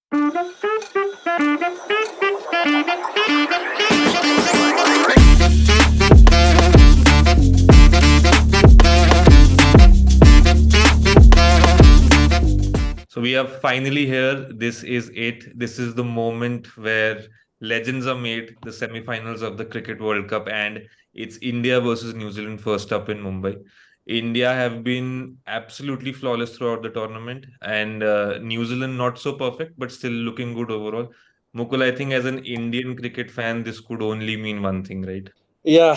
So we are finally here. This is it. This is the moment where legends are made, the semi-finals of the Cricket World Cup, and it's India versus New Zealand first up in Mumbai. India have been absolutely flawless throughout the tournament, and New Zealand not so perfect, but still looking good overall. Mukul, I think as an Indian cricket fan, this could only mean one thing, right? Yeah,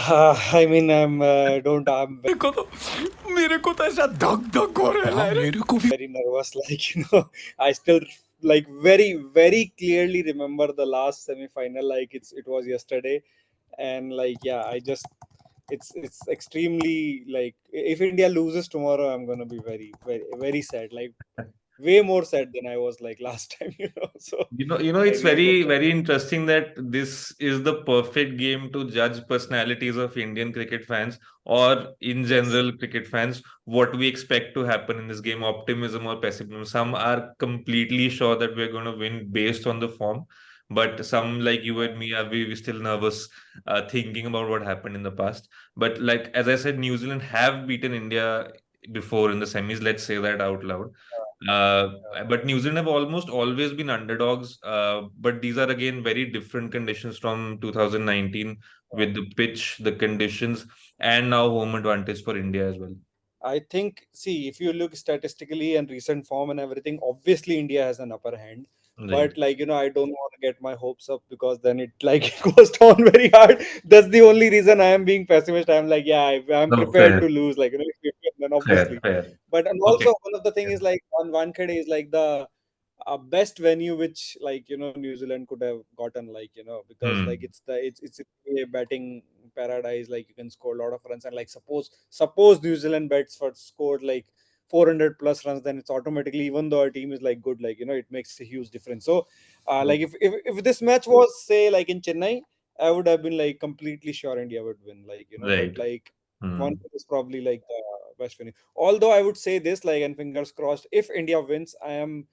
I mean, I'm को तो मेरे को तो ऐसा धक धक हो रहा है मेरे को भी very nervous. Like, I still like very clearly remember the last semi-final. Like it was yesterday, and like yeah, it's extremely like if India loses tomorrow, I'm gonna be very sad. Like way more sad than I was like last time. So I It's really hope very, that. very interesting that this is the perfect game to judge personalities of Indian cricket fans or in Yes. general cricket fans, what we expect to happen in this game, optimism or pessimism. Some are completely sure that we're going to win based on the form, but some like you and me are we still nervous thinking about what happened in the past. But like as I said, New Zealand have beaten India before in the semis. Let's say that out loud. Uh, but New Zealand have almost always been underdogs. But these are again very different conditions from 2019 with the pitch, the conditions, and now home advantage for India as well. I think, see, if you look statistically and recent form and everything, obviously India has an upper hand. Right. But like, I don't want to get my hopes up because then it like it goes down very hard. That's the only reason I am being pessimist. I'm like, yeah, I'm No, prepared fair, to lose. Like, if we win, then fair, obviously. fair. But and Okay. also one of the thing is like on one kid is like the best venue which like New Zealand could have gotten, like because like Hmm. it's a batting paradise. Like you can score a lot of runs, and like suppose New Zealand bets for scored like 400 plus runs, then it's automatically, even though our team is like good, like it makes a huge difference. So like True. if this match was say like in Chennai, I would have been like completely sure India would win, like but Right. like one Hmm. is probably like the best venue. Although I would say this, like, and fingers crossed, if India wins, I am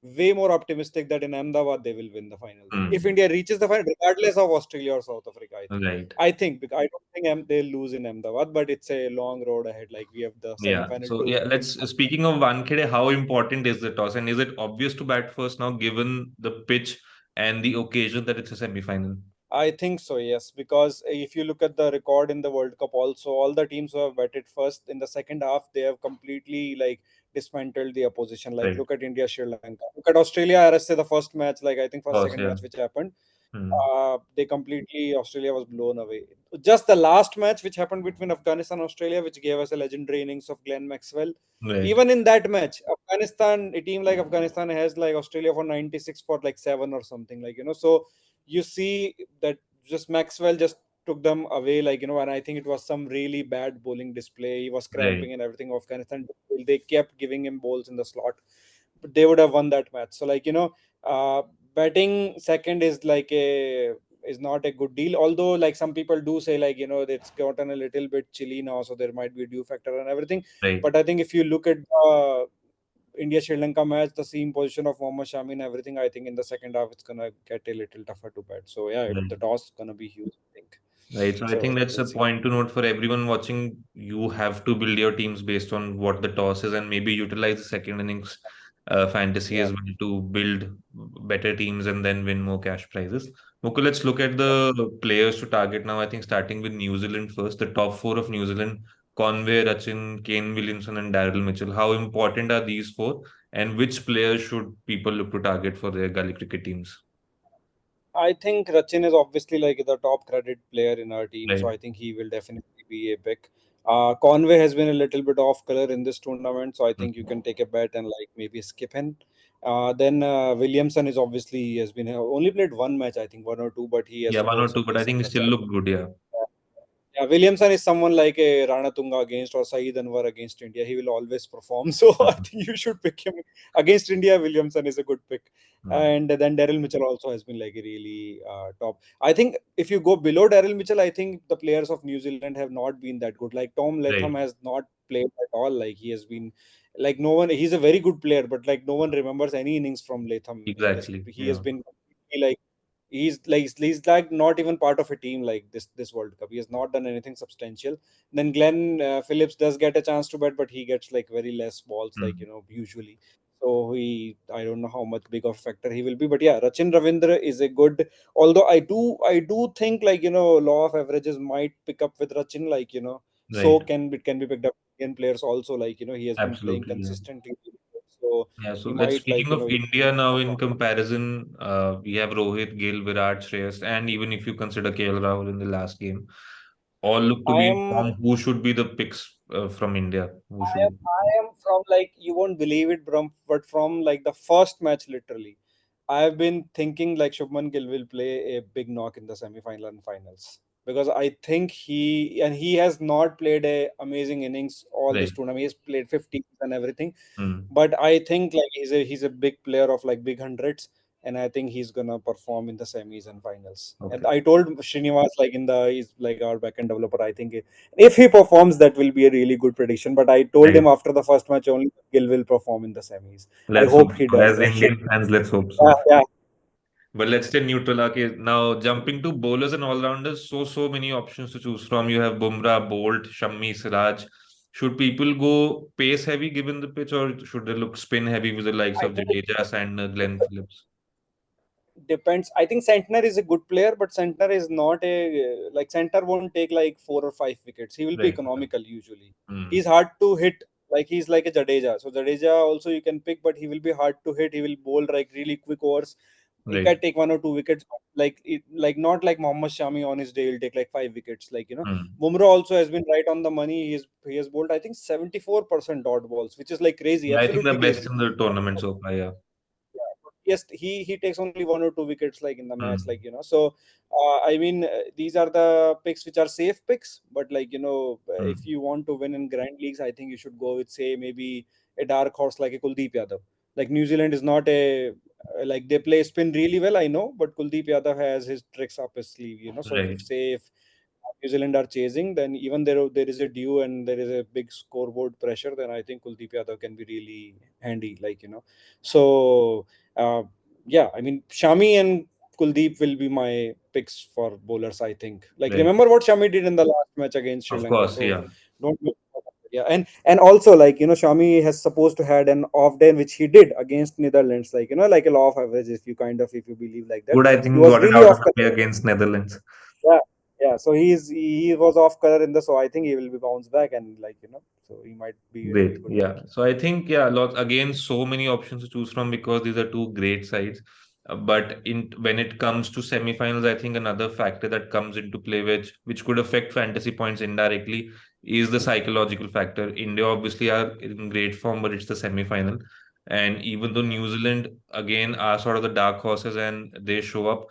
way more optimistic that in Ahmedabad they will win the final. Then, if Hmm. India reaches the final, regardless of Australia or South Africa, Right. I think because I don't think they'll lose in Ahmedabad, but it's a long road ahead. Like we have the Yeah. semi-final So to yeah, win. let's speaking of Wankhede, how important is the toss, and is it obvious to bat first now, given the pitch and the occasion that it's a semi-final? I think so, yes, because if you look at the record in the World Cup, also all the teams who have batted first in the second half, they have completely like dismantled the opposition. Like Right. look at India, Sri Lanka. Look at Australia, RSA, the first match, like I think first Toss, second yeah. match which happened. Hmm. They completely Australia was blown away. Just the last match which happened between Afghanistan and Australia, which gave us a legendary innings of Glenn Maxwell. Right. Even in that match, Afghanistan, a team like Afghanistan has like Australia for 96 for like 7 or something, like so you see that just Maxwell just took them away, like and I think it was some really bad bowling display. He was Right. cramping and everything. Afghanistan, they kept giving him balls in the slot, but they would have won that match. So like uh, batting second is like a is not a good deal. Although like some people do say like it's gotten a little bit chilly now, so there might be a dew factor and everything. Right. But I think if you look at India Sri Lanka match, the same position of Mohammad Shami and everything, I think in the second half it's gonna get a little tougher to bat. So yeah, the Right. toss is gonna be huge, I think. Right. So I So think that's a let's see. point to note for everyone watching. You have to build your teams based on what the toss is and maybe utilize the second innings fantasy Yeah. as well to build better teams and then win more cash prizes. Okay, let's look at the players to target now. I think starting with New Zealand first, the top four of New Zealand, Conway, Rachin, Kane Williamson, and Daryl Mitchell. How important are these four? And which players should people look to target for their gully cricket teams? I think Rachin is obviously like the top credit player in our team, so Right. I think he will definitely be a pick. Conway has been a little bit off color in this tournament, so I think you Mhm. can take a bet and like maybe skip him. Then Williamson is obviously he has been only played one match, I think one or two, but he has Yeah, one or scored two, some but I think decent he runs. still look good. Yeah. Yeah, Williamson is someone like a Rana Tunga against or Saeed Anwar against India. He will always perform. So I Mhm. think you should pick him against India. Williamson is a good pick. Mhm. And then Daryl Mitchell also has been like a really top. I think if you go below Daryl Mitchell, I think the players of New Zealand have not been that good. Like Tom Latham Right. has not played at all. Like he has been like no one, he's a very good player, but like no one remembers any innings from Latham in this. Exactly. He has Yeah. been completely, like he's like not even part of a team like this World Cup. He has not done anything substantial. Then Glenn Phillips does get a chance to bat, but he gets like very less balls, like Mm. usually. So I don't know how much big of a factor he will be, but yeah, Rachin Ravindra is a good. Although I do think, like law of averages might pick up with Rachin, like so Right. can be picked up in players also, like he has been playing Absolutely. Yeah. consistently, so Yeah. So he let's might, like speaking of he India now in comparison, we have Rohit, Gill, Virat, Shreyas, and even if you consider KL Rahul in the last game, all look to I be in am form. Who should be the picks from India? Who I am should I am from, like, you won't believe it, Brum, but from like the first match, literally, I have been thinking like Shubman Gill will play a big knock in the semi-final and finals, because I think he has not played a amazing innings all this right? tournament. He's played 50 and everything, Hmm. but I think like he's a big player of like big hundreds, and I think he's gonna perform in the semis and finals. And Okay. I told Srinivas, like he's like our backend developer. I think if he performs, that will be a really good prediction. But I told Right. him after the first match only, Gill will perform in the semis. I Let's hope hope he so. does. As Like Indian fans, let's hope yeah, so. yeah. But let's stay neutral. Okay, now jumping to bowlers and all-rounders, so many options to choose from. You have Bumrah, Bolt, Shammi, Siraj. Should people go pace heavy given the pitch, or should they look spin heavy with the likes I of think Jadeja and Glenn Phillips? depends. I think Santner is a good player, but Santner is not a like Santner won't take like 4 or 5 wickets. He will be Right. economical usually. Hmm. He's hard to hit. Like he's like a Jadeja. So Jadeja also you can pick, but he will be hard to hit. He will bowl like really quick overs. He Right. can take 1 or 2 wickets. Like not like Mohammad Shami on his day. He'll take like 5 wickets. Hmm. Bumrah also has been right on the money. He has bowled, I think, 74% dot balls, which is like crazy, Yeah, I think the absolutely best crazy. in the tournament so far. Yeah. Yeah, but yes, he takes only 1 or 2 wickets like in the match, Hmm. so I mean, these are the picks which are safe picks, but like if Hmm. you want to win in grand leagues, I think you should go with, say, maybe a dark horse like a Kuldeep Yadav. Like New Zealand is not a like they play spin really well, I know, but Kuldeep Yadav has his tricks up his sleeve, so if, Right. say, if New Zealand are chasing, then even there is a due and there is a big scoreboard pressure, then I think Kuldeep Yadav can be really handy, So uh, yeah, I mean, Shami and Kuldeep will be my picks for bowlers, I think. Like, Right. remember what Shami did in the last match against Sri Of Lanka, course. so Yeah. don't yeah, and also, like Shami has supposed to had an off day, which he did against Netherlands, like a law of averages, if you believe like that. Good. I He think was got it really out of off the way color. against Netherlands. Yeah, yeah. So he was off color in the, so I think he will be bounced back, and so he might be a Great. really good Yeah. pick. So I think, yeah, lots again, so many options to choose from because these are two great sides. But in when it comes to semifinals, I think another factor that comes into play, which could affect fantasy points indirectly, is the psychological factor. India obviously are in great form, but it's the semifinal. And even though New Zealand again are sort of the dark horses and they show up,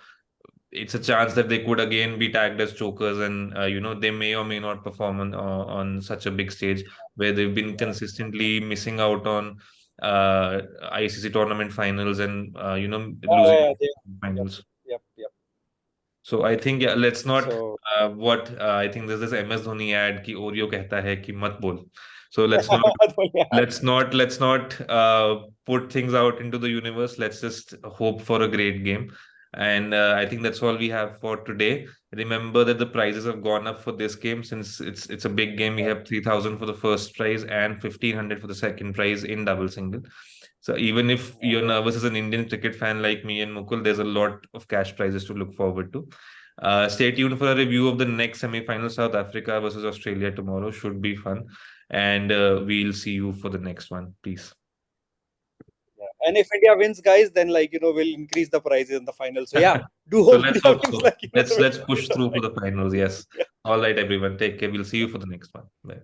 it's a chance that they could again be tagged as chokers, and they may or may not perform on such a big stage where they've been consistently missing out on ICC tournament finals and losing Yeah, yeah, yep, finals. yep, yep. So I think, yeah, let's not So what I think there's this MS Dhoni ad ki Oreo कहता है कि मत बोल. So let's not put things out into the universe. Let's just hope for a great game. And I think that's all we have for today. Remember that the prizes have gone up for this game since it's a big game. We have 3,000 for the first prize and 1,500 for the second prize in double single. So even if you're nervous as an Indian cricket fan like me and Mukul, there's a lot of cash prizes to look forward to. Stay tuned for a review of the next semi-final, South Africa versus Australia tomorrow. Should be fun. And we'll see you for the next one. Peace. yeah. And if India wins, guys, then we'll increase the prizes in the final. So yeah, do So hope let's India hope wins, so. to Let's win push the through for final. the finals. Yes. Yeah. All right, everyone. Take care. We'll see you for the next one. Bye.